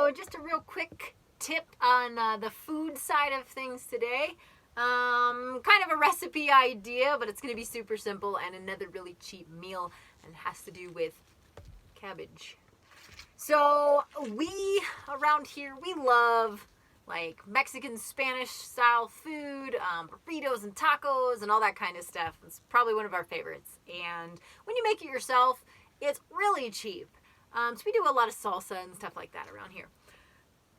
So just a real quick tip on the food side of things today. Kind of a recipe idea, but it's going to be super simple and another really cheap meal, and it has to do with cabbage. So we around here, we love like Mexican, Spanish style food, burritos and tacos and all that kind of stuff. It's probably one of our favorites. And when you make it yourself, it's really cheap. So we do a lot of salsa and stuff like that around here.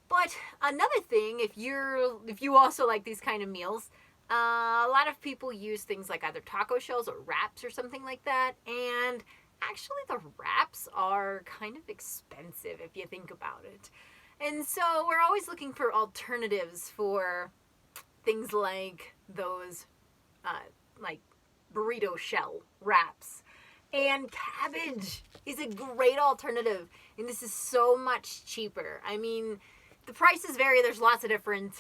But another thing, if you also like these kind of meals, a lot of people use things like either taco shells or wraps or something like that. And actually the wraps are kind of expensive if you think about it. And so we're always looking for alternatives for things like those like burrito shell wraps. And cabbage is a great alternative, and this is so much cheaper. I mean, the prices vary. There's lots of different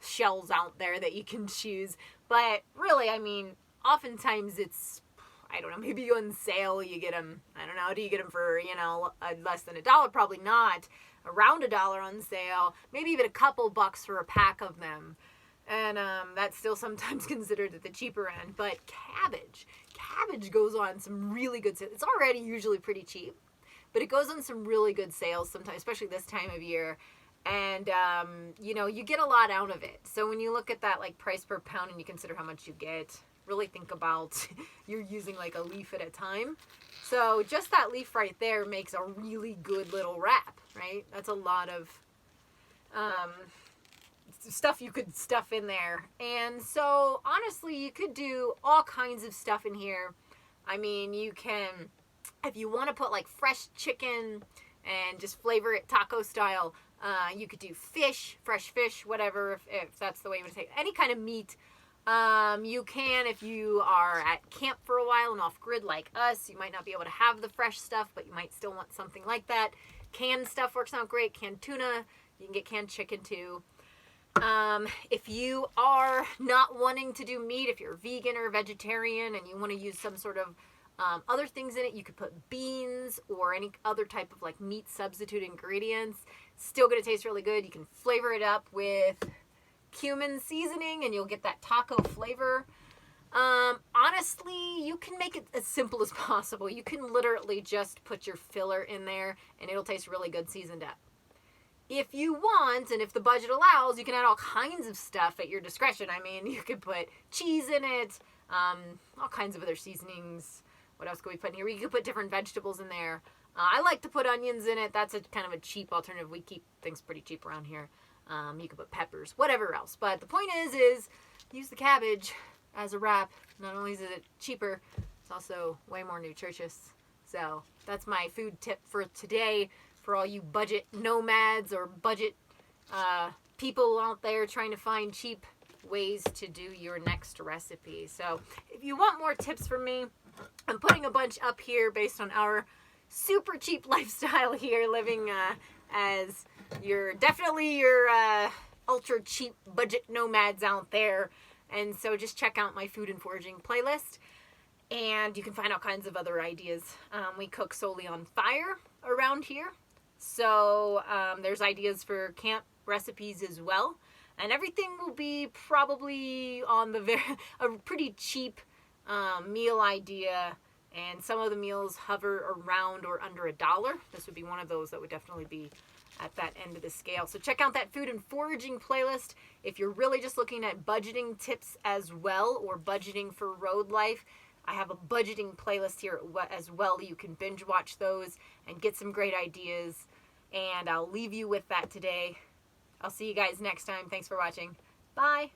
shells out there that you can choose, but really, I mean, oftentimes it's, I don't know, maybe on sale you get them, I don't know, do you get them for, less than $1? Probably not. Around $1 on sale, maybe even a couple bucks for a pack of them. And that's still sometimes considered at the cheaper end. But cabbage goes on some really good sales. It's already usually pretty cheap, but it goes on some really good sales sometimes, especially this time of year. And, you get a lot out of it. So when you look at that like price per pound and you consider how much you get, really think about you're using like a leaf at a time. So just that leaf right there makes a really good little wrap, right? That's a lot of stuff you could stuff in there. And so honestly, you could do all kinds of stuff in here. I mean, you can, if you want to put like fresh chicken and just flavor it taco style, you could do fish, fresh fish, whatever, if that's the way you want to say it. Any kind of meat. You can, if you are at camp for a while and off grid like us, you might not be able to have the fresh stuff, but you might still want something like that. Canned stuff works out great. Canned tuna, you can get canned chicken too. If you are not wanting to do meat, if you're vegan or vegetarian and you want to use some sort of other things in it, you could put beans or any other type of like meat substitute ingredients. Still going to taste really good. You can flavor it up with cumin seasoning and you'll get that taco flavor. Honestly, you can make it as simple as possible. You can literally just put your filler in there and it'll taste really good seasoned up. If you want, and if the budget allows, you can add all kinds of stuff at your discretion. I mean, you could put cheese in it, all kinds of other seasonings. What else could we put in here? We could put different vegetables in there. I like to put onions in it. That's a kind of a cheap alternative. We keep things pretty cheap around here. You could put peppers, whatever else. But the point is use the cabbage as a wrap. Not only is it cheaper, it's also way more nutritious. So that's my food tip for today. For all you budget nomads or budget people out there trying to find cheap ways to do your next recipe. So if you want more tips from me, I'm putting a bunch up here based on our super cheap lifestyle here, living as definitely your ultra cheap budget nomads out there. And so just check out my food and foraging playlist. And you can find all kinds of other ideas. We cook solely on fire around here. So there's ideas for camp recipes as well. And everything will be probably on a pretty cheap meal idea. And some of the meals hover around or under $1. This would be one of those that would definitely be at that end of the scale. So check out that food and foraging playlist. If you're really just looking at budgeting tips as well, or budgeting for road life, I have a budgeting playlist here as well. You can binge watch those and get some great ideas. And I'll leave you with that today. I'll see you guys next time. Thanks for watching. Bye.